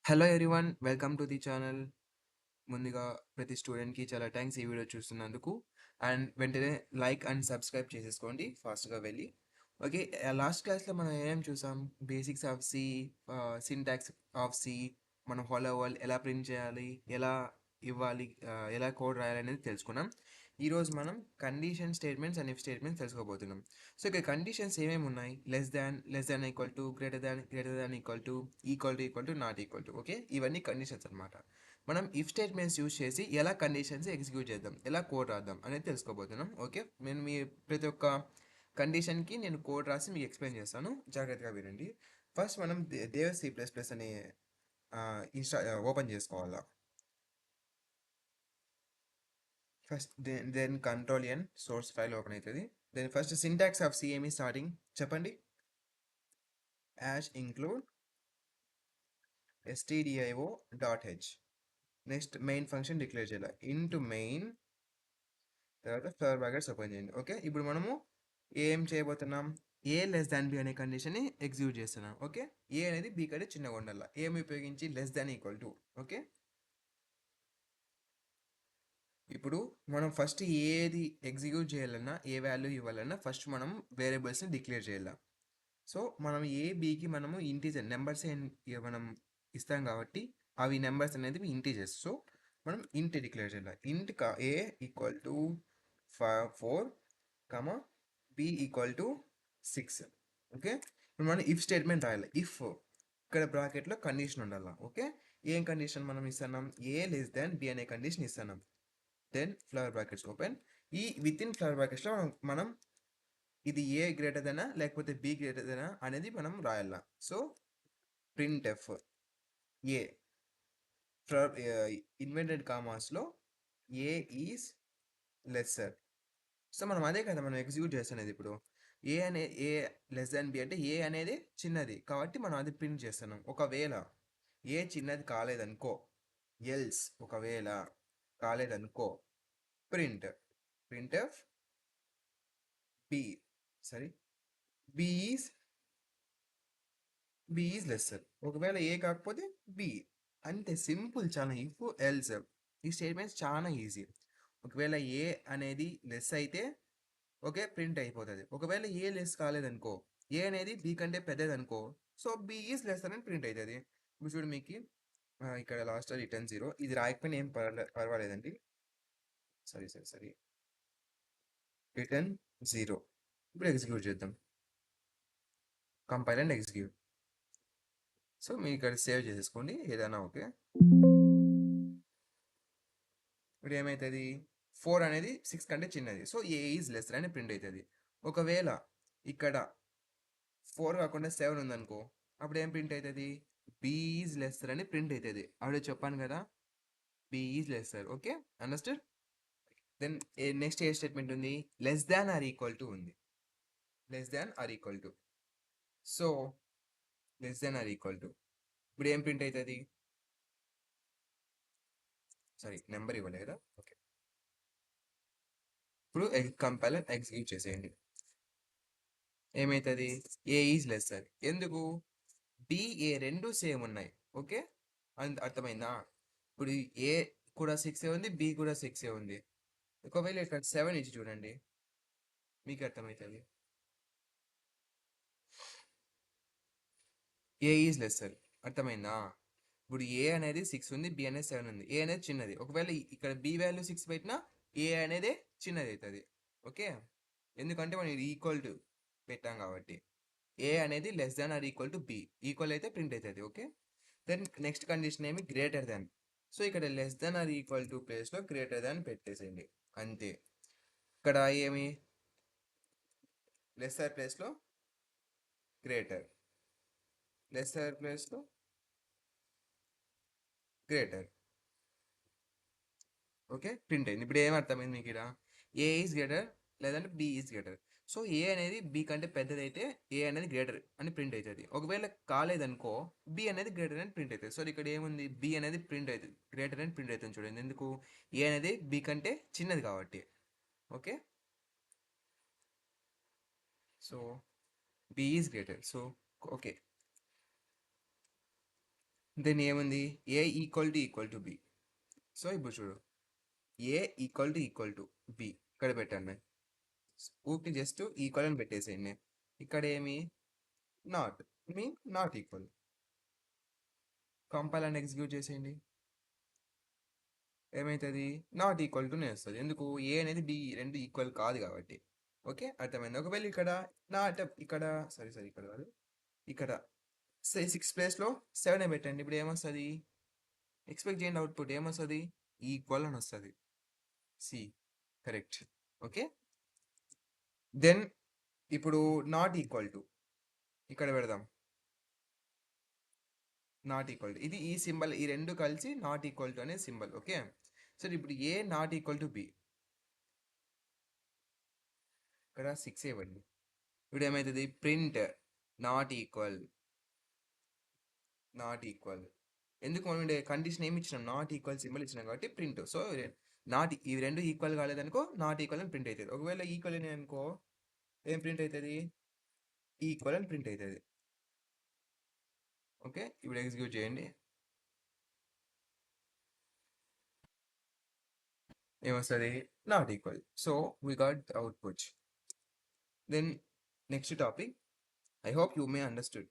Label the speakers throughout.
Speaker 1: Hello everyone, welcome to the channel. ముందుగా ప్రతి స్టూడెంట్‌కి చాలా థాంక్స్ ఈ వీడియో చూస్తున్నందుకు. అండ్ వెంటనే లైక్ అండ్ సబ్స్క్రైబ్ చేసేసుకోండి ఫాస్ట్‌గా వెళ్ళి. ఓకే. లాస్ట్ క్లాస్‌లో మనం ఏమేం చూసాం? Basics of C, syntax of C, మనం హలో వరల్డ్ ఎలా ప్రింట్ చేయాలి, ఎలా ఇవ్వాలి, ఎలా కోడ్ రాయాలనేది తెలుసుకున్నాం. ఈరోజు మనం condition statements and if statements తెలుసుకోబోతున్నాం. సో ఇక్కడ కండిషన్స్ ఏమేమి ఉన్నాయి? Less than equal to, greater than equal to not equal to. Okay, ఇవన్నీ కండిషన్స్ అన్నమాట. మనం ఇఫ్ స్టేట్మెంట్స్ యూజ్ చేసి ఎలా కండిషన్స్ ఎగ్జిక్యూట్ చేద్దాం, ఎలా కోడ్ రాద్దాం అనేది తెలుసుకోబోతున్నాం. ఓకే, నేను మీ ప్రతి ఒక్క కండిషన్కి నేను కోడ్ రాసి మీకు ఎక్స్ప్లెయిన్ చేస్తాను, జాగ్రత్తగా వినండి. ఫస్ట్ మనం దేవ్ C++ అనే ఇన్స్టా ఓపెన్ చేసుకోవాలా. First then control N source file open అవుతుంది. దెన్ ఫస్ట్ సింటాక్స్ ఆఫ్ సిఎంఈ స్టార్టింగ్ చెప్పండి. Hash include stdio dot H. Next main function declare చేయాలి. ఇంటూ మెయిన్ తర్వాత ఫ్లవర్ బ్రాకెట్స్ ఓపెన్ చేయండి. ఓకే, ఇప్పుడు మనము ఏం చేయబోతున్నాం? ఏ లెస్ దాన్ బి అనే కండిషన్ని ఎగ్జిక్యూట్ చేస్తున్నాం. ఓకే, ఏ అనేది బి కంటే చిన్నగా ఉండాలి. ఏమి ఉపయోగించి? Less than equal to. Okay, ఇప్పుడు మనం ఫస్ట్ ఏది ఎగ్జిక్యూట్ చేయాలన్నా, ఏ వాల్యూ ఇవ్వాలన్నా ఫస్ట్ మనం వేరియబుల్స్ని డిక్లేర్ చేయాలి. సో మనం ఏ బికి మనము ఇంటీజర్ నెంబర్స్ మనం ఇస్తాం కాబట్టి అవి నెంబర్స్ అనేది ఇంటీజర్స్. సో మనం ఇంట్ డిక్లేర్ చేయాలి. Int A equal to 4 comma B equal to 6. Okay, ఇప్పుడు మనం ఇఫ్ స్టేట్మెంట్ రాయాలి. ఇఫ్ ఇక్కడ బ్రాకెట్లో కండిషన్ ఉండాలి. ఓకే, ఏం కండిషన్ మనం ఇస్తున్నాం? ఏ లెస్ దాన్ బి అనే కండిషన్ ఇస్తున్నాం. Then flower brackets open. ఈ విత్ ఇన్ ఫ్లవర్ బ్రాకెట్స్లో మనం ఇది ఏ గ్రేటర్ దెనా లేకపోతే బి గ్రేటర్ దెనా అనేది మనం రాయాల. So print F A inverted కామాస్లో ఏ ఈజ్ లెస్సర్. సో మనం అదే కదా మనం ఎగ్జిక్యూట్ చేస్తున్నది. ఇప్పుడు ఏ లెస్ దాన్ బి అంటే ఏ అనేది చిన్నది కాబట్టి మనం అది ప్రింట్ చేస్తున్నాం. ఒకవేళ ఏ చిన్నది కాలేదనుకో, ఎల్స్ ఒకవేళ కాలేదనుకో, print print F B sorry B is B is lesser. ఒకవేళ ఏ కాకపోతే బి. అంతే సింపుల్. చాలా ఇఫ్ ఎల్స్ ఈ స్టేట్మెంట్స్ చాలా ఈజీ. ఒకవేళ ఏ అనేది లెస్ అయితే ఓకే ప్రింట్ అయిపోతుంది. ఒకవేళ ఏ లెస్ కాలేదనుకో, ఏ అనేది బి కంటే పెద్దది అనుకో, సో బి ఈజ్ లెస్ అని ప్రింట్ అవుతుంది. ఇప్పుడు చూడు మీకు ఇక్కడ లాస్ట్ రిటర్న్ 0. ఇది రాయకపోయినా ఏం పర్వాలేదండి. సరే రిటర్న్ 0. ఇప్పుడు ఎగ్జిక్యూట్ చేద్దాం. Compile and execute. సో మీరు ఇక్కడ సేవ్ చేసేసుకోండి ఏదైనా. ఓకే, ఇప్పుడు ఏమవుతుంది? 4 అనేది 6 కంటే చిన్నది. సో ఏ ఈజ్ లెస్ అని ప్రింట్ అవుతుంది. ఒకవేళ ఇక్కడ 4 కాకుండా 7 ఉందనుకో, అప్పుడు ఏం ప్రింట్ అవుతుంది? బి ఈజ్ లెస్సర్ అని ప్రింట్ అవుతుంది. అప్పుడే చెప్పాను కదా, B is lesser. Okay, understand? Then next ఏ స్టేట్మెంట్ ఉంది? Less than or equal to ఉంది. Less than or equal to. So less than or equal to ఇప్పుడు ఏం ప్రింట్ అవుతుంది? సారీ, నెంబర్ ఇవ్వలే కదా. ఓకే, ఇప్పుడు కంపైల్ ఎగ్జిక్యూట్ చేసేయండి. ఏమవుతుంది? ఏ ఈజ్ లెస్సర్. ఎందుకు? బి ఏ రెండు సేమ్ ఉన్నాయి. ఓకే, అర్థమైందా? ఇప్పుడు ఏ కూడా 6 ఉంది, బి కూడా 6 ఉంది. ఒకవేళ ఇక్కడ 7 ఇచ్చి చూడండి, మీకు అర్థమవుతుంది. ఏ ఈజ్ లెస్సర్. అర్థమైందా? ఇప్పుడు ఏ అనేది 6 ఉంది, బి అనేది 7 ఉంది. ఏ అనేది చిన్నది. ఒకవేళ ఇక్కడ బి వాల్యూ 6 పెట్టినా ఏ అనేది చిన్నది అవుతుంది. ఓకే, ఎందుకంటే మనం ఇది ఈక్వల్ టు పెట్టాం కాబట్టి. ఏ అనేది less than or equal to B. Equal అయితే ప్రింట్ అవుతుంది. ఓకే, దెన్ నెక్స్ట్ కండిషన్ ఏమి? Greater than. సో ఇక్కడ less than or equal to ప్లేస్లో గ్రేటర్ దాన్ పెట్టేసేయండి. అంతే. ఇక్కడ ఏమి? లెస్సర్ ప్లేస్లో గ్రేటర్, లెస్సర్ ప్లేస్లో గ్రేటర్. ఓకే, ప్రింట్ అయింది. ఇప్పుడు ఏమర్థమైంది మీకు? ఇక్కడ ఏ ఈజ్ గ్రేటర్ లేదంటే బి ఈజ్ గ్రేటర్. సో ఏ అనేది బి కంటే పెద్దదైతే ఏ అనేది గ్రేటర్ అని ప్రింట్ అవుతుంది. ఒకవేళ కాలేదనుకో, బి అనేది గ్రేటర్ అని ప్రింట్ అవుతుంది. సో ఇక్కడ ఏముంది? బి అనేది ప్రింట్ అవుతుంది, గ్రేటర్ అని ప్రింట్ అవుతుంది. చూడండి, ఎందుకు? ఏ అనేది బి కంటే చిన్నది కాబట్టి. Okay, so B is greater. So okay, then ఏముంది A equal to B. So ఇప్పుడు చూడు ఏ ఈక్వల్ టు బి ఇక్కడ పెట్టండి. ఊరికి జస్ట్ ఈక్వల్ అని పెట్టేసేయండి. ఇక్కడ ఏమి not mean not equal. Compile and execute చేసేయండి. ఏమవుతుంది నాట్ ఈక్వల్ టునే వస్తుంది. ఎందుకు ఏ అనేది బి రెండు ఈక్వల్ కాదు కాబట్టి. ఓకే అర్థమైంది. ఒకవేళ ఇక్కడ నాట్ ఇక్కడ సారీ ఇక్కడ కాదు ఇక్కడ 6 ప్లేస్లో 7 పెట్టండి. ఇప్పుడు ఏమొస్తుంది ఎక్స్పెక్ట్ చేయండి అవుట్పుట్ ఏమొస్తుంది ఈక్వల్ అని వస్తుంది. C correct. ఓకే దెన్ ఇప్పుడు నాట్ ఈక్వల్ టు ఇక్కడ పెడదాం. నాట్ ఈక్వల్ టు ఇది ఈ సింబల్ ఈ రెండు కలిసి నాట్ ఈక్వల్ టు అనే సింబల్. ఓకే సో ఇప్పుడు ఏ నాట్ ఈక్వల్ టు బి ఇక్కడ 6 ఇవ్వండి. ఇప్పుడు ఏమవుతుంది ప్రింట్ నాట్ ఈక్వల్ ఎందుకు మనం కండిషన్ ఏమి ఇచ్చినాం నాట్ ఈక్వల్ సింబల్ ఇచ్చినాం కాబట్టి ప్రింట్. సో ఇవి రెండు ఈక్వల్ కాలేదనుకో నాట్ ఈక్వల్ అని ప్రింట్ అవుతుంది. ఒకవేళ ఈక్వల్ అని అనుకో ఏం ప్రింట్ అవుతుంది ఈక్వల్ అని ప్రింట్ అవుతుంది. ఓకే ఇప్పుడు ఎగ్జిక్యూట్ చేయండి. ఏమొస్తుంది not equal. So we got output. Then next topic I hope you may understood.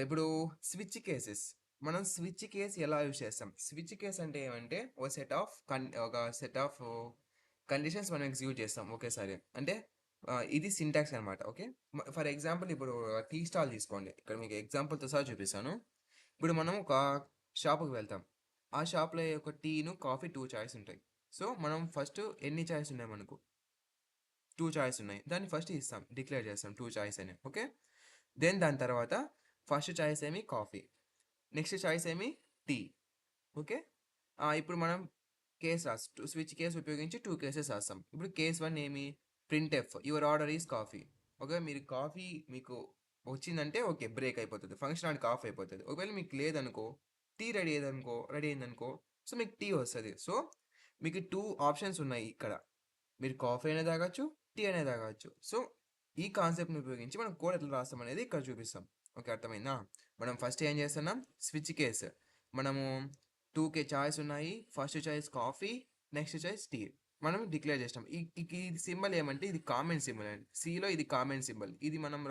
Speaker 1: ఇప్పుడు స్విచ్ కేసెస్ మనం స్విచ్ కేస్ ఎలా యూజ్ చేస్తాం. స్విచ్ కేస్ అంటే ఏమంటే ఒక సెట్ ఆఫ్ కండిషన్స్ మనం ఎగ్జిక్యూట్ చేస్తాం ఒకేసారి. అంటే ఇది సింటాక్స్ అనమాట. ఓకే ఫర్ ఎగ్జాంపుల్ ఇప్పుడు టీ స్టాల్ తీసుకోండి. ఇక్కడ మీకు ఎగ్జాంపుల్తో సహా చూపిస్తాను. ఇప్పుడు మనం ఒక షాప్కి వెళ్తాం. ఆ షాప్లో ఒక టీను కాఫీ 2 చాయిస్ ఉంటాయి. సో మనం ఫస్ట్ ఎన్ని చాయిస్ ఉన్నాయి మనకు 2 చాయిస్ ఉన్నాయి. దాన్ని ఫస్ట్ ఇస్తాం డిక్లేర్ చేస్తాం 2 చాయిస్ అని. ఓకే దెన్ దాని తర్వాత ఫస్ట్ చాయిస్ ఏమి కాఫీ, నెక్స్ట్ చాయిస్ ఏమి టీ. ఓకే ఇప్పుడు మనం స్విచ్ కేస్ ఉపయోగించి 2 కేసెస్ రాస్తాం. ఇప్పుడు కేస్ 1 ఏమి print F your order is coffee. Okay మీరు కాఫీ మీకు వచ్చిందంటే ఓకే బ్రేక్ అయిపోతుంది, ఫంక్షనాలిటీ ఆఫ్ అయిపోతుంది. ఒకవేళ మీకు లేదనుకో టీ రెడీ అయిందనుకో సో మీకు టీ వస్తుంది. సో మీకు 2 ఆప్షన్స్ ఉన్నాయి ఇక్కడ. మీరు కాఫీ అయినా తాగొచ్చు, టీ అయినా తాగొచ్చు. సో ఈ కాన్సెప్ట్ని ఉపయోగించి మనం కోడ్ ఎట్లా రాస్తాం అనేది ఇక్కడ చూపిస్తాం. ఓకే అర్థమైందా. మనం ఫస్ట్ ఏం చేస్తున్నాం స్విచ్ కేస్ మనము 2 చాయిస్ ఉన్నాయి. First choice coffee, next choice tea మనం డిక్లేర్ చేస్తాం. ఈ సింబల్ ఏమంటే ఇది కామెంట్ సింబల్ అండి. సిలో ఇది కామెంట్ సింబల్. ఇది మనం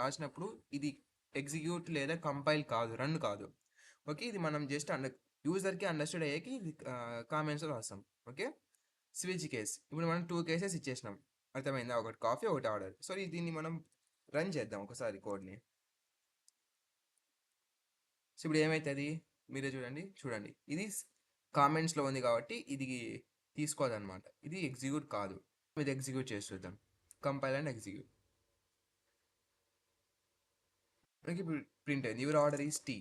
Speaker 1: రాసినప్పుడు ఇది ఎగ్జిక్యూట్ లేదా కంపైల్ కాదు, రన్ కాదు. ఓకే ఇది మనం జస్ట్ యూజర్కి అండర్స్టాండ్ అయ్యేకి ఇది కామెంట్స్లో రాస్తాం. ఓకే స్విచ్ కేస్ ఇప్పుడు మనం 2 కేసెస్ ఇచ్చేసినాం. అర్థమైందా ఒకటి కాఫీ ఒకటి ఆర్డర్. సో దీన్ని మనం రన్ చేద్దాం ఒకసారి కోడ్ని. సో ఇప్పుడు ఏమవుతుంది మీరే చూడండి ఇది కామెంట్స్లో ఉంది కాబట్టి ఇది తీసుకోదన్నమాట. ఇది ఎగ్జిక్యూట్ కాదు. ఇది ఎగ్జిక్యూట్ చేసి చూద్దాం. Compile and execute. మనకి ఇప్పుడు ప్రింట్ అయింది యువర్ ఆర్డర్ ఈజ్ టీ.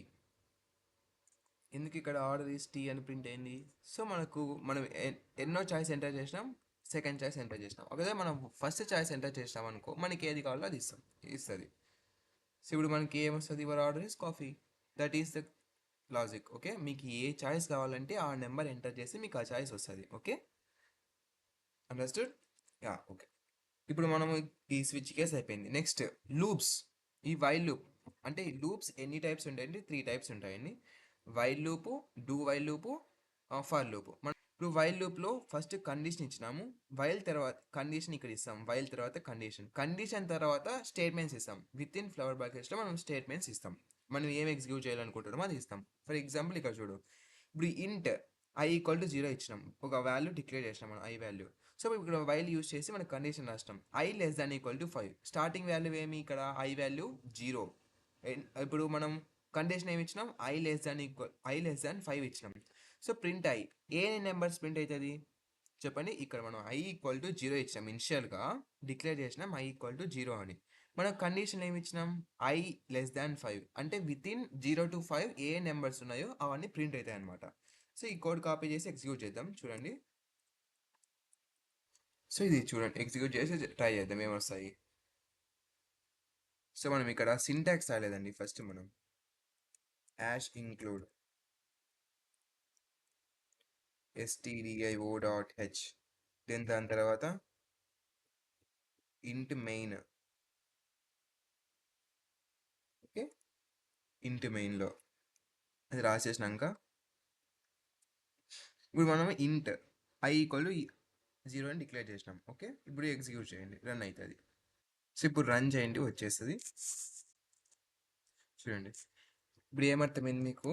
Speaker 1: ఎందుకు ఇక్కడ ఆర్డర్ ఈజ్ టీ అని ప్రింట్ అయింది. సో మనం ఎన్నో చాయిస్ ఎంటర్ చేసినాం, సెకండ్ చాయిస్ ఎంటర్ చేసినాం. ఒకవేళ మనం ఫస్ట్ చాయిస్ ఎంటర్ చేసినాం అనుకో మనకి ఏది కావాలో అది ఇస్తుంది. సో ఇప్పుడు మనకి ఏమొస్తుంది your order is coffee. That is the logic. Okay మీకు ఏ చాయిస్ కావాలంటే ఆ నెంబర్ ఎంటర్ చేసి మీకు ఆ చాయిస్ వస్తుంది. Okay understood yeah okay. ఇప్పుడు మనము ఈ స్విచ్ కేస్ అయిపోయింది. Next loops. ఈ వైల్ లూప్ అంటే లూప్స్ ఎన్ని టైప్స్ ఉంటాయండి 3 టైప్స్ ఉంటాయండి. While loop, do while loop, for loop. ఇప్పుడు వైల్ లూప్లో ఫస్ట్ కండిషన్ ఇచ్చినాము. వైల్ తర్వాత కండిషన్ ఇక్కడ ఇస్తాం. వైల్ తర్వాత కండిషన్ తర్వాత స్టేట్మెంట్స్ ఇస్తాం. విత్ ఇన్ ఫ్లవర్ బ్రాకెట్స్లో మనం స్టేట్మెంట్స్ ఇస్తాం. మనం ఏం ఎగ్జిక్యూట్ చేయాలనుకుంటున్నామో అది ఇస్తాం. ఫర్ ఎగ్జాంపుల్ ఇక్కడ చూడు ఇప్పుడు ఇంట్ ఐ ఈక్వల్ టు 0 ఇచ్చినాం. ఒక వాల్యూ డిక్లేర్ చేసినాం మనం ఐ వాల్యూ. సో ఇక్కడ వైల్ యూజ్ చేసి మన కండిషన్ రాస్తాం. I less than equal to 5. Starting value ఏమి ఇక్కడ ఐ వాల్యూ 0. ఇప్పుడు మనం కండిషన్ ఏమి ఇచ్చినాం ఐ లెస్ దాన్ 5 ఇచ్చినాం. సో ప్రింట్ ఏ నెంబర్స్ ప్రింట్ అవుతుంది చెప్పండి. ఇక్కడ మనం ఐ ఈక్వల్ టు 0 ఇచ్చినాం. ఇనిషియల్గా డిక్లేర్ చేసినాం ఐ ఈక్వల్ టు 0 అని. మనం కండిషన్ ఏమి ఇచ్చినాం ఐ లెస్ దాన్ 5 అంటే with in 0 to 5 A numbers ఉన్నాయో అవన్నీ ప్రింట్ అవుతాయి అనమాట. సో ఈ కోడ్ కాపీ చేసి ఎగ్జిక్యూట్ చేద్దాం చూడండి. సో ఇది చూడండి ఎగ్జిక్యూట్ చేసి ట్రై చేద్దాం ఏమొస్తాయి. సో మనం ఇక్కడ సింటాక్స్ రాలేదండి. ఫస్ట్ మనం include stdio.h దెన్ దాని తర్వాత int main. ఓకే int mainలో అది రాసేసినాక ఇప్పుడు మనం ఇంట్ ఐ ఈక్వల్ టు 0 అని డిక్లేర్ చేసినాం. ఓకే, ఇప్పుడు ఎగ్జిక్యూట్ చేయండి, రన్ అవుతుంది. సో ఇప్పుడు రన్ చేయండి, వచ్చేస్తుంది. చూడండి ఇప్పుడు ఏమర్థమైంది మీకు,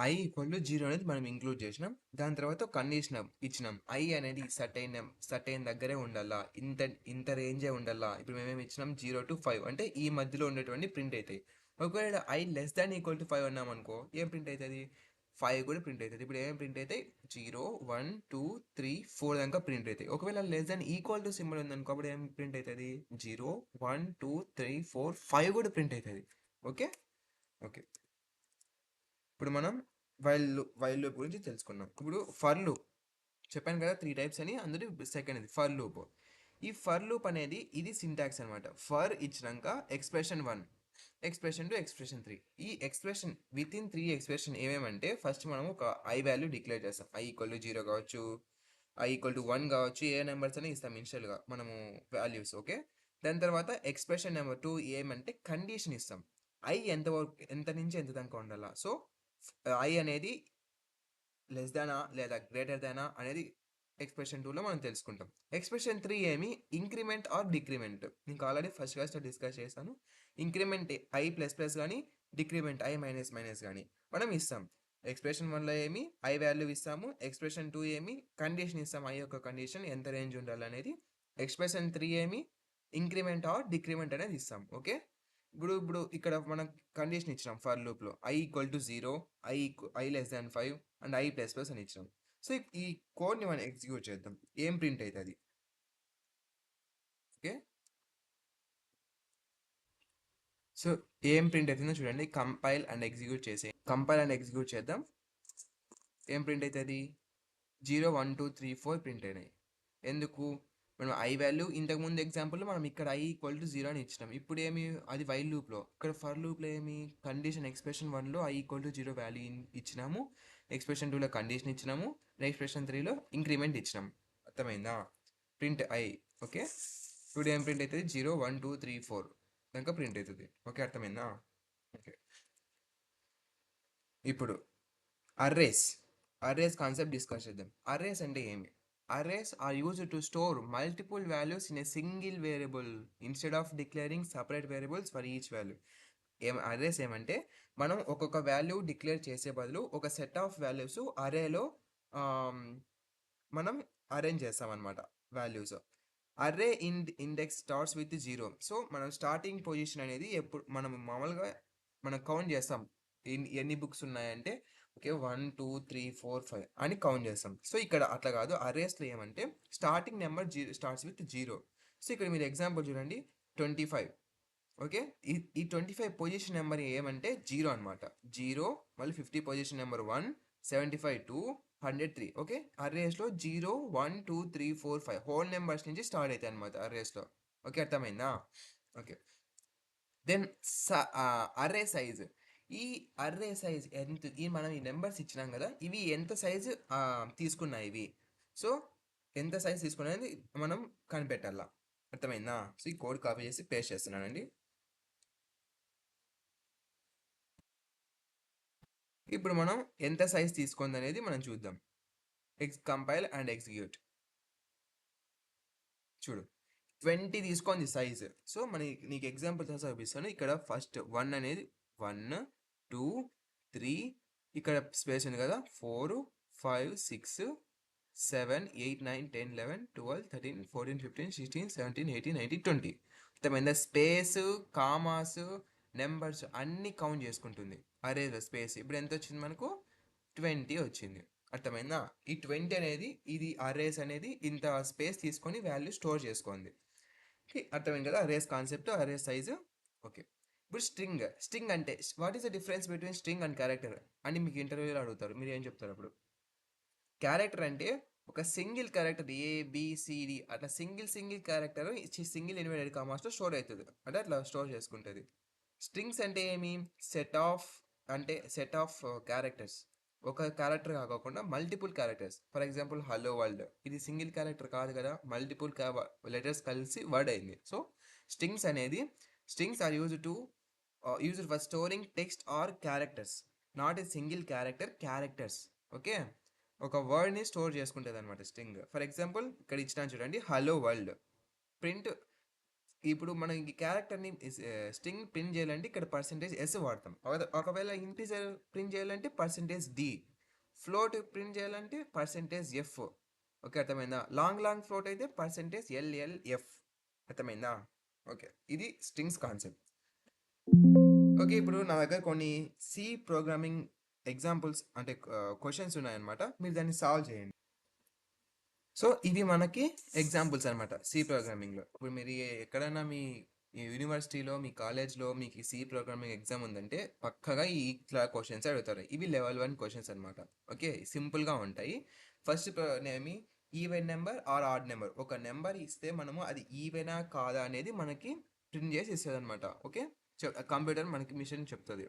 Speaker 1: ఐ ఈక్వల్ టు 0 అనేది మనం ఇంక్లూడ్ చేసినాం. దాని తర్వాత కండిషన్ ఇచ్చినాం, ఐ అనేది సర్టైన్ దగ్గరే ఉండాలా, ఇంత ఇంత రేంజే ఉండాలా. ఇప్పుడు మేమేమి ఇచ్చినాం, 0 to 5 అంటే ఈ మధ్యలో ఉండేటువంటి ప్రింట్ అవుతాయి. ఒకవేళ I less than equal to 5 అన్నాం అనుకో, ఏం ప్రింట్ అవుతుంది, 5 కూడా ప్రింట్ అవుతుంది. ఇప్పుడు ఏం ప్రింట్ అవుతాయి, 0 1 2 3 4 దాకా ప్రింట్ అవుతాయి. ఒకవేళ less than equal to symbol ఉందనుకో, అప్పుడు ఏం ప్రింట్ అవుతుంది, 0 1 2 3 4 5 కూడా ప్రింట్ అవుతుంది. ఓకే ఓకే ఇప్పుడు మనం వైల్ లూప్ గురించి తెలుసుకున్నాం. ఇప్పుడు ఫర్ లూప్ చెప్పాను కదా, 3 టైప్స్ అని. అందులో సెకండ్ ఇది ఫర్ లూప్. ఈ ఫర్ లూప్ అనేది ఇది సింటాక్స్ అనమాట. ఫర్ ఇచ్చినాక ఎక్స్ప్రెషన్ 1, ఎక్స్ప్రెషన్ 2, ఎక్స్ప్రెషన్ 3. ఈ ఎక్స్ప్రెషన్ విత్ ఇన్ 3 ఎక్స్ప్రెషన్ ఏమేమంటే, ఫస్ట్ మనం ఒక ఐ వాల్యూ డిక్లేర్ చేస్తాం. ఐ ఈక్వల్ టు 0 కావచ్చు, ఐ ఈక్వల్ టు 1 కావచ్చు, ఏ నెంబర్స్ అని ఇస్తాం ఇనిషియల్గా మనము వాల్యూస్. ఓకే, దాని తర్వాత ఎక్స్ప్రెషన్ నెంబర్ 2 ఏమంటే కండిషన్ ఇస్తాం, ఐ ఎంత ఎంత నుంచి ఎంత దాకా ఉండాలా. సో ఐ అనేది లెస్ దానా లేదా గ్రేటర్ దానా అనేది ఎక్స్ప్రెషన్ 2లో మనం తెలుసుకుంటాం. ఎక్స్ప్రెషన్ 3 ఏమి, ఇంక్రిమెంట్ ఆర్ డిక్రిమెంట్. నీకు ఆల్రెడీ ఫస్ట్ క్లాస్లో డిస్కస్ చేశాను. ఇంక్రిమెంట్ ఐ ప్లస్ ప్లస్ కానీ, డిక్రిమెంట్ ఐ మైనస్ మైనస్ కానీ మనం ఇస్తాం. ఎక్స్ప్రెషన్ 1లో ఏమి ఐ వాల్యూ ఇస్తాము, ఎక్స్ప్రెషన్ 2 ఏమి కండిషన్ ఇస్తాం, ఐ యొక్క కండిషన్ ఎంత రేంజ్ ఉండాలి అనేది. ఎక్స్ప్రెషన్ 3 ఏమి ఇంక్రిమెంట్ ఆర్ డిక్రిమెంట్ అనేది ఇస్తాం. ఓకే, ఇప్పుడు ఇక్కడ మనం కండిషన్ ఇచ్చినాం ఫర్ లూప్లో, I equal to 0, I less than 5 and I plus plus అని ఇచ్చినాం. సో ఈ కోడ్ని మనం ఎగ్జిక్యూట్ చేద్దాం, ఏం ప్రింట్ అవుతుంది. ఓకే, సో ఏం ప్రింట్ అవుతుందో చూడండి. కంపైల్ అండ్ ఎగ్జిక్యూట్ చేద్దాం. ఏం ప్రింట్ అవుతుంది, 0 1 2 3 4 ప్రింట్ అయినాయి. ఎందుకు, మనం ఐ వాల్యూ ఇంతకుముందు ఎగ్జాంపుల్లో మనం ఇక్కడ ఐ ఈక్వల్ టు 0 అని ఇచ్చినాం. ఇప్పుడు ఏమి, అది వైల్ లూప్లో. ఇక్కడ ఫర్ లూప్లో ఏమి, కండిషన్ ఎక్స్ప్రెషన్ 1లో ఐ ఈక్వల్ టు 0 వాల్యూ ఇచ్చినాము, ఎక్స్ప్రెషన్ 2లో కండిషన్ ఇచ్చినాము, ఎక్స్ప్రెషన్ 3లో ఇంక్రిమెంట్ ఇచ్చినాం. అర్థమైందా, ప్రింట్ ఐ. ఓకే, ఇప్పుడు ఏం ప్రింట్ అవుతుంది, 0 1 2 3 4 దాకా ప్రింట్ అవుతుంది. ఓకే, అర్థమైందా. ఓకే, ఇప్పుడు అర్రేస్ కాన్సెప్ట్ డిస్కస్ చేద్దాం. అర్రేస్ అంటే ఏమి, arrays are used to store multiple values in a single variable instead of declaring separate variables for each value. Arrays ఏమంటే, మనం ఒక్కొక్క వాల్యూ డిక్లేర్ చేసే బదులు ఒక సెట్ ఆఫ్ వాల్యూస్ అర్రేలో మనం అరేంజ్ చేస్తాం అనమాట values. Array index starts with 0. So మనం స్టార్టింగ్ పొజిషన్ అనేది ఎప్పుడు మనం మామూలుగా మనం కౌంట్ చేస్తాం, ఎన్ని బుక్స్ ఉన్నాయంటే ఓకే 1 2 3 4 5 అని కౌంట్ చేస్తాం. సో ఇక్కడ అట్లా కాదు, అర్రేస్లో ఏమంటే starting number starts with 0. So ఇక్కడ మీరు ఎగ్జాంపుల్ చూడండి, 25. ఓకే, ఈ 25 పొజిషన్ నెంబర్ ఏమంటే 0 అనమాట. 0 మళ్ళీ 50 పొజిషన్ నెంబర్ 1, 75 2, 103. ఓకే, అర్రేస్లో 0 1 2 3 4 5 హోల్ నెంబర్స్ నుంచి స్టార్ట్ అవుతాయి అనమాట అర్రేస్లో. ఓకే, అర్థమైందా. Okay, then array size. ఈ అర్రే సైజ్ ఎంత, మనం ఈ నెంబర్స్ ఇచ్చినాం కదా, ఇవి ఎంత సైజు తీసుకున్నాయి ఇవి. సో ఎంత సైజ్ తీసుకున్నది మనం కనిపెట్టాలా. అర్థమైందా. సో ఈ కోడ్ కాపీ చేసి పేస్ట్ చేస్తున్నానండి. ఇప్పుడు మనం ఎంత సైజ్ తీసుకుంది అనేది మనం చూద్దాం. Compile and execute. చూడు 20 తీసుకుంది సైజ్. సో నీకు ఎగ్జాంపుల్ చూపిస్తాను. ఇక్కడ ఫస్ట్ 1 అనేది 1 2 3, ఇక్కడ స్పేస్ ఉంది కదా, 4 5 6 7 8 9 10 11 12 13 14 15 16 17 18 19 20. అర్థమైందా. స్పేస్ కామాస్ నెంబర్స్ అన్ని కౌంట్ చేసుకుంటుంది అరేలో స్పేస్. ఇప్పుడు ఎంత వచ్చింది మనకు, 20 వచ్చింది. అర్థమైందా. ఈ 20 అనేది, ఇది అరేస్ అనేది ఇంత స్పేస్ తీసుకొని వాల్యూ స్టోర్ చేసుకోండి. అర్థమైంది కదా arrays concept, arrays size. Okay, ఇప్పుడు స్ట్రింగ్ అంటే what is the difference between string and character అని మీకు ఇంటర్వ్యూలో అడుగుతారు. మీరు ఏం చెప్తారు అప్పుడు. క్యారెక్టర్ అంటే ఒక సింగిల్ క్యారెక్టర్ ఏబిసిడి అట్లా సింగిల్ క్యారెక్టర్ సింగిల్ ఇన్వర్టెడ్ కామాస్లో స్టోర్ అవుతుంది, అంటే అట్లా స్టోర్ చేసుకుంటుంది. స్ట్రింగ్స్ అంటే ఏమి, సెట్ ఆఫ్ క్యారెక్టర్స్. ఒక క్యారెక్టర్ కాకుండా multiple characters. For example hello world, ఇది సింగిల్ క్యారెక్టర్ కాదు కదా, మల్టిపుల్ లెటర్స్ కలిసి వర్డ్ అయింది. So strings are used for storing text or characters. Not a single character, characters. Okay, ఒక వర్డ్ని స్టోర్ చేసుకుంటుంది అనమాట స్ట్రింగ్. ఫర్ ఎగ్జాంపుల్ ఇక్కడ ఇచ్చిన చూడండి, హలో వరల్డ్. ప్రింట్, ఇప్పుడు మనం ఈ క్యారెక్టర్ని స్ట్రింగ్ ప్రింట్ చేయాలంటే ఇక్కడ %s వాడతాం. ఒకవేళ ఇంటీజర్ ప్రింట్ చేయాలంటే %d, ఫ్లోట్ ప్రింట్ చేయాలంటే %f. ఓకే, అర్థమైందా? లాంగ్ లాంగ్ ఫ్లోట్ అయితే %llf. అర్థమైందా? ఓకే, ఇది స్ట్రింగ్స్ కాన్సెప్ట్. ఓకే, ఇప్పుడు నా దగ్గర కొన్ని సి ప్రోగ్రామింగ్ ఎగ్జాంపుల్స్ అంటే క్వశ్చన్స్ ఉన్నాయన్నమాట. మీరు దాన్ని సాల్వ్ చేయండి. సో ఇవి మనకి ఎగ్జాంపుల్స్ అనమాట సి ప్రోగ్రామింగ్లో. ఇప్పుడు మీరు ఎక్కడైనా మీ యూనివర్సిటీలో, మీ కాలేజ్లో మీకు సి ప్రోగ్రామింగ్ ఎగ్జామ్ ఉందంటే పక్కగా ఈ ఇట్లా క్వశ్చన్స్ అడుగుతారు. ఇవి లెవెల్ 1 క్వశ్చన్స్ అనమాట. ఓకే, సింపుల్గా ఉంటాయి. ఫస్ట్ నేమి even number or odd number. ఒక నెంబర్ ఇస్తే మనము అది ఈవెనా కాదా అనేది మనకి ప్రింట్ చేసి ఇస్తుంది అనమాట. ఓకే, కంప్యూటర్ మనకి మిషన్ చెప్తుంది.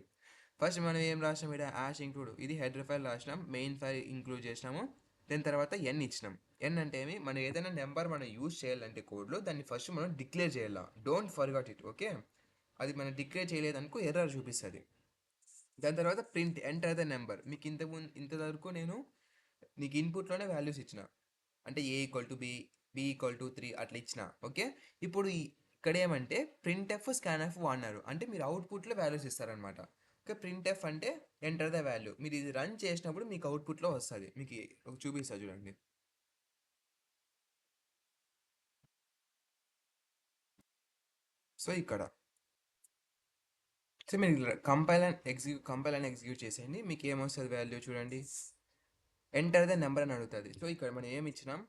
Speaker 1: ఫస్ట్ మనం ఏం రాసినాం, ఇక్కడ యాష్ ఇంక్లూడ్, ఇది హెడర్ ఫైల్ రాసినాం, మెయిన్ ఫైల్ ఇంక్లూడ్ చేసినాము. దాని తర్వాత ఎన్ ఇచ్చినాం. ఎన్ అంటే ఏమి, మనం ఏదైనా నెంబర్ మనం యూజ్ చేయాలంటే కోడ్లో దాన్ని ఫస్ట్ మనం డిక్లేర్ చేయాలి. Don't forgot it. ఓకే, అది మనం డిక్లేర్ చేయలేదనుకో ఎర్రర్ చూపిస్తుంది. దాని తర్వాత ప్రింట్ ఎంటర్ ద నెంబర్. మీకు ఇంతవరకు నేను నీకు ఇన్పుట్లోనే వాల్యూస్ ఇచ్చిన, అంటే A=B, B=3 అట్లా ఇచ్చిన. ఓకే, ఇప్పుడు ఇక్కడ ఏమంటే ప్రింట్ఎఫ్ స్కాన్ఎఫ్ వాడినారు అంటే మీరు అవుట్పుట్లో వాల్యూస్ ఇస్తారనమాట. ఓకే, ప్రింట్ఎఫ్ అంటే ఎంటర్ ద వాల్యూ. మీరు ఇది రన్ చేసినప్పుడు మీకు అవుట్పుట్లో వస్తుంది. మీకు చూపిస్తా చూడండి. సో ఇక్కడ సో మీరు కంపైల్ అండ్ ఎగ్జిక్యూట్ చేసేయండి. మీకు ఏమొస్తుంది వాల్యూ చూడండి. ఎంటర్ ద నెంబర్ అని అడుగుతుంది. సో ఇక్కడ మనం ఏమి ఇచ్చినాం,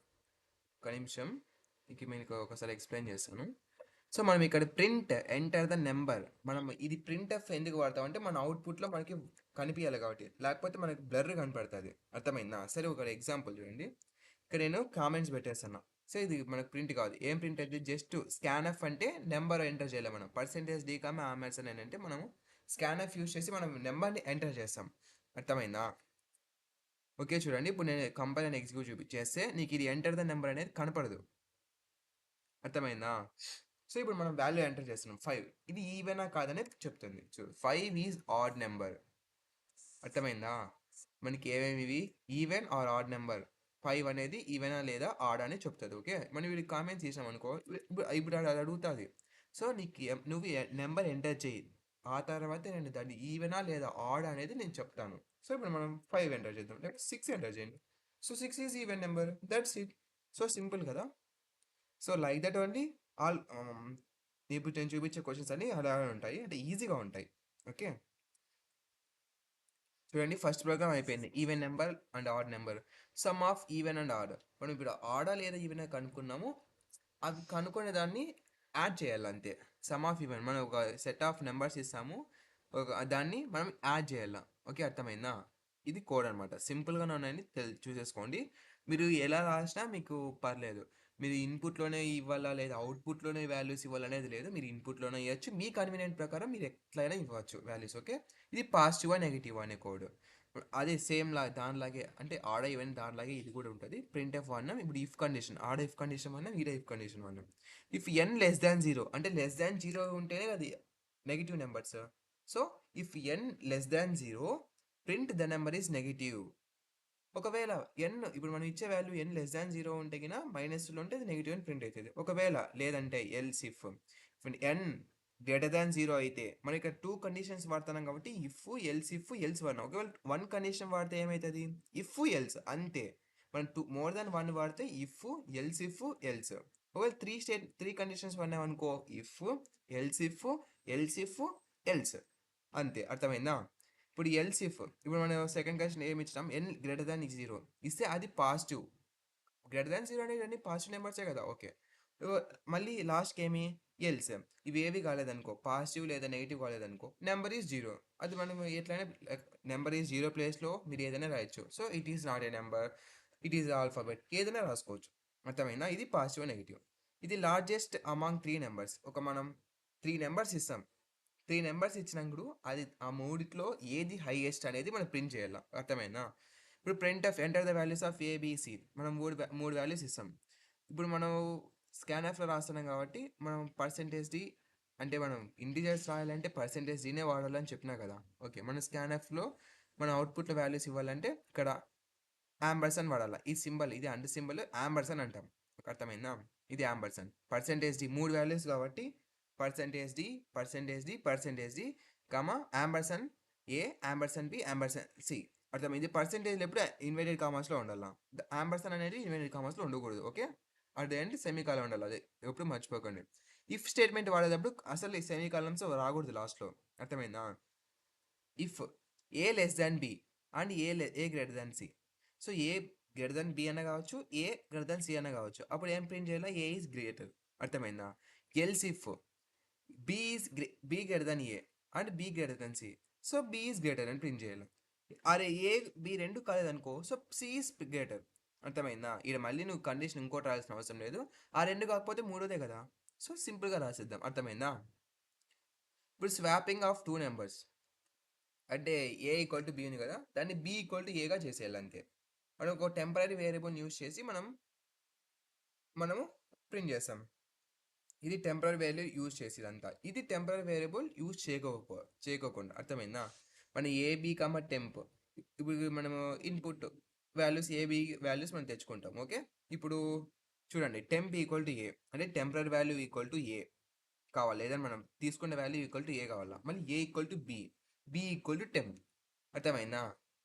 Speaker 1: ఒక నిమిషం మీకు మీకు ఒకసారి ఎక్స్ప్లెయిన్ చేస్తాను. సో మనం ఇక్కడ ప్రింట్ ఎంటర్ ద నెంబర్, మనం ఇది ప్రింట్ఎఫ్ ఎందుకు వాడతాం అంటే మన అవుట్పుట్లో మనకి కనిపించాలి కాబట్టి, లేకపోతే మనకి బ్లర్ కనపడుతుంది. అర్థమైందా? సరే, ఒక ఎగ్జాంపుల్ చూడండి. ఇక్కడ నేను కామెంట్స్ పెట్టేస్తాను. సో ఇది మనకు ప్రింట్ కాదు. ఏం ప్రింట్ అంటే జస్ట్ స్కాన్ఎఫ్ అంటే నెంబర్ ఎంటర్ చేయలేం మనం. %d, ఆమెర్సన్ అంటే మనము స్కాన్ఎఫ్ యూస్ చేసి మనం నెంబర్ని ఎంటర్ చేస్తాం. అర్థమైందా? ఓకే, చూడండి. ఇప్పుడు నేను కంపైల్ అండ్ ఎగ్జిక్యూట్ చేస్తే నీకు ఇది ఎంటర్ ద నెంబర్ అనేది కనపడదు. అర్థమైందా? సో ఇప్పుడు మనం వాల్యూ ఎంటర్ చేస్తున్నాం 5. ఇది ఈవెనా కాదనేది చెప్తుంది. చూడు, 5 ఈజ్ ఆడ్ నెంబర్. అర్థమైందా? మనకి ఏమేమి ఈవెన్ ఆర్ ఆడ్ నెంబర్. 5 అనేది ఈవెనా లేదా ఆడ్ అని చెప్తుంది. ఓకే, మనం వీడికి కామెంట్స్ చేసాం అనుకో, ఇప్పుడు అది అడుగుతుంది. సో నీకు నువ్వు నెంబర్ ఎంటర్ చేయి, ఆ తర్వాత నేను దాన్ని ఈవెనా లేదా ఆడ్ అనేది నేను చెప్తాను. సో ఇప్పుడు మనం 5 ఎంటర్ చేద్దాం, లేకపోతే 6 ఎంటర్ చేయండి. So 6 is even number, that's it. So simple కదా. So like that only all ఇప్పుడు నేను చూపించే క్వశ్చన్స్ అన్ని అలా ఉంటాయి, అంటే ఈజీగా ఉంటాయి. ఓకే, చూడండి. ఫస్ట్ ప్రోగ్రామ్ అయిపోయింది, even number and odd number. Some of even and odd. మనం ఇప్పుడు ఆడా లేదా ఈవెన్ కనుక్కున్నాము, అది కనుక్కునే దాన్ని యాడ్ చేయాలి అంతే. సమ్ ఆఫ్ ఈవెన్, మనం ఒక సెట్ ఆఫ్ నెంబర్స్ ఇస్తాము, దాన్ని మనం యాడ్ చేయాలి. ఓకే, అర్థమైందా? ఇది కోడ్ అనమాట. సింపుల్గానే ఉన్నాయని చూసేసుకోండి. మీరు ఎలా రాసినా మీకు పర్లేదు. మీరు ఇన్పుట్లోనే ఇవ్వాలా లేదా అవుట్పుట్లోనే వాల్యూస్ ఇవ్వాలనేది లేదు. మీరు ఇన్పుట్లోనే ఇవ్వచ్చు, మీ కన్వీనియంట్ ప్రకారం మీరు ఎట్లయినా ఇవ్వచ్చు వాల్యూస్. ఓకే, ఇది పాజిటివ్ నెగిటివ్ అనే కోడ్. అదే సేమ్ దానిలాగే, అంటే ఆడ ఈవెన్ దానిలాగే ఇది కూడా ఉంటుంది. ప్రింట్ఎఫ్ వాడినాం. ఇప్పుడు ఇఫ్ కండిషన్, ఆడ ఇఫ్ కండిషన్ వాడినాం, ఈడ ఇఫ్ కండిషన్ వాడినాం. ఇఫ్ n<0 అంటే <0 ఉంటేనే అది negative numbers. So if n<0 print the number is negative. ఒకవేళ ఇప్పుడు మనం ఇచ్చే వాల్యూ n 0 ఉంటే కినా మైనస్లో ఉంటే అది నెగిటివ్ అని ప్రింట్ అవుతుంది. ఒకవేళ లేదంటే ఎల్స్ ఇఫ్ n 0 అయితే మనం ఇక్కడ 2 కండిషన్స్ వాడుతున్నాం కాబట్టి ఇఫ్ ఎల్స్ వాడినాం. ఒకవేళ 1 కండిషన్ వాడితే ఏమవుతుంది, ఇఫ్ ఎల్స్ అంతే. మనం 2 మోర్ దాన్ 1 వాడితే ఇఫ్ ఎల్స్. ఒకవేళ 3 కండిషన్స్ వాడినాం అనుకో, ఇఫ్ ఎల్స్ అంతే. అర్థమైందా? ఇప్పుడు ఇప్పుడు మనం సెకండ్ కండిషన్ ఏమి ఇచ్చినాం, n>0 ఇస్తే అది పాజిటివ్. (0) అనేది అన్ని పాజిటివ్ నెంబర్సే కదా. ఓకే, మళ్ళీ లాస్ట్కి ఏమి ఎల్స్, ఇవి ఏవి కాలేదనుకో, పాజిటివ్ లేదా నెగిటివ్ కాలేదనుకో, నెంబర్ ఈజ్ 0. అది మనం ఎట్లయినా నెంబర్ ఈజ్ 0 ప్లేస్లో మీరు ఏదైనా రాయొచ్చు. So it is not a number, it is alphabet, ఏదైనా రాసుకోవచ్చు. అర్థమైనా? ఇది పాజిటివ్ నెగిటివ్. ఇది లార్జెస్ట్ అమాంగ్ 3 నెంబర్స్. మనం 3 నెంబర్స్ ఇస్తాం. 3 నెంబర్స్ ఇచ్చినప్పుడు అది ఆ మూడిట్లో ఏది హైయెస్ట్ అనేది మనం ప్రింట్ చేయాలి. అర్థమైనా? ఇప్పుడు print of enter the values of A B C, మనం మూడు వాల్యూస్ ఇస్తాం. ఇప్పుడు మనం స్కాన్ఎఫ్లో రాస్తున్నాం కాబట్టి మనం %d అంటే మనం ఇంటీజర్స్ రాయాలంటే %dనే వాడాలని చెప్పినా కదా. ఓకే, మనం స్కాన్ఎఫ్లో మన అవుట్పుట్లో వాల్యూస్ ఇవ్వాలంటే ఇక్కడ యాంబర్సన్ వాడాలి. ఈ సింబల్ ఇది అండ్ సింబల్ యాంబర్సన్ అంటాం. అర్థమైందా? ఇది యాంబర్సన్. పర్సెంటేజ్ డి 3 వాల్యూస్ కాబట్టి percentage D, percentage D, percentage D, ampersand A, ampersand B, ampersand C. అర్థమైంది. పర్సెంటేజ్ ఎప్పుడు ఇన్వర్టెడ్ కామర్స్లో ఉండాలి. యాంబర్సన్ అనేది ఇన్వర్టెడ్ కామర్స్లో ఉండకూడదు. ఓకే, అదేంటి సెమీకాలం ఉండాలి. అదే ఎప్పుడు మర్చిపోకండి. ఇఫ్ స్టేట్మెంట్ వాడేటప్పుడు అసలు ఈ సెమీకాలమ్స్ రాకూడదు లాస్ట్లో. అర్థమైందా? If A less than B and A greater than C. So A greater than B అన్న కావచ్చు, ఏ గ్రేటర్ దాన్ సి అన్న కావచ్చు. అప్పుడు ఏం ప్రింట్ చేయాలి? A is greater. అర్థమైందా? Else if B greater than A and B greater than C. So B is greater అని print చేయాలి. అరే ఏ బి రెండు కాలేదనుకో, సో సి ఈజ్ గ్రేటర్. అర్థమైందా? ఇక్కడ మళ్ళీ నువ్వు కండిషన్ ఇంకోటి రాయాల్సిన అవసరం లేదు. ఆ రెండు కాకపోతే మూడోదే కదా. సో సింపుల్గా రాసిద్దాం. అర్థమైందా? ఇప్పుడు స్వాపింగ్ ఆఫ్ 2 నెంబర్స్ అంటే ఏ ఈక్వల్ టు బి ఉంది కదా, దాన్ని బి ఈక్వల్ టు ఏగా చేసేయాలి అంతే. మనం ఒక టెంపరీ వేరియబుల్ యూజ్ చేసి మనము ప్రింట్ చేస్తాం. ఇది టెంపరీ వేరియబుల్ యూజ్ చేసి ఇదంతా. ఇది టెంపరీ వేరియబుల్ యూజ్ చేయకోకుండా. అర్థమైందా? మన ఏబి టెంప్, ఇప్పుడు మనము ఇన్పుట్ వాల్యూస్ ఏబి వాల్యూస్ మనం తెచ్చుకుంటాం. ఓకే, ఇప్పుడు చూడండి, టెంప్ ఈక్వల్ టు ఏ అంటే టెంపరీ వాల్యూ ఈక్వల్ టు ఏ కావాలి, లేదా మనం తీసుకున్న వాల్యూ ఈక్వల్ టు ఏ కావాలా. మళ్ళీ A equal to B equal to temp. అర్థమైందా?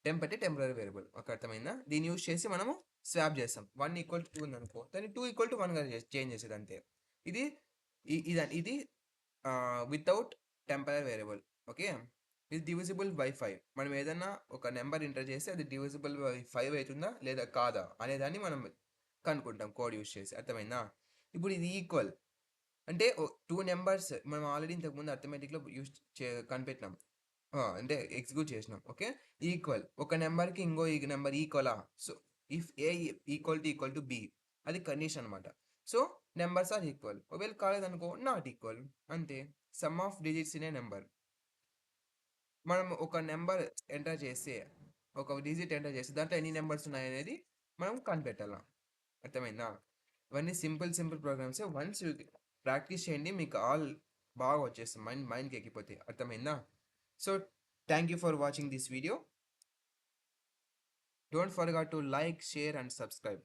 Speaker 1: టెంప్ అంటే టెంపరీ వేరియబుల్. ఒక అర్థమైందా? దీన్ని యూజ్ చేసి మనము స్వాప్ చేస్తాం. 1 ఈక్వల్ టు 2 ఉందనుకో, దాన్ని 2 ఈక్వల్ టు 1గా చేంజ్ చేసేది అంతే. ఇది ఇది వితౌట్ టెంపరీ వేరియబుల్. ఓకే, ఇది డివిజిబుల్ బై 5. మనం ఏదన్నా ఒక నెంబర్ ఎంటర్ చేస్తే అది డివిజిబుల్ బై 5 అవుతుందా లేదా కాదా అనేదాన్ని మనం కనుక్కుంటాం కోడ్ యూజ్ చేసి. అర్థమైందా? ఇప్పుడు ఇది ఈక్వల్ అంటే 2 నెంబర్స్ మనం ఆల్రెడీ ఇంతకుముందు అర్థమెటిక్లో యూజ్ కనిపెట్టినాం, అంటే ఎగ్జిక్యూట్ చేసినాం. ఓకే, ఈక్వల్ ఒక నెంబర్కి ఇంకో నెంబర్ ఈక్వలా. So if A equal to B, అది కండిషన్ అనమాట. So numbers are equal. ఒకవేళ కాలేదనుకో నాట్ ఈక్వల్ అంతే. Sum of digits in a number. మనం ఒక నెంబర్ ఎంటర్ చేస్తే, ఒక డిజిట్ ఎంటర్ చేస్తే దాంట్లో ఎన్ని నెంబర్స్ ఉన్నాయనేది మనం కనిపెట్టాల. అర్థమైందా? ఇవన్నీ సింపుల్ ప్రోగ్రామ్స్. వన్స్ ప్రాక్టీస్ చేయండి, మీకు ఆల్ బాగా వచ్చేస్తుంది, మైండ్కి ఎక్కిపోతే. అర్థమైందా? So thank you for watching this video. Don't forget to like, share and subscribe.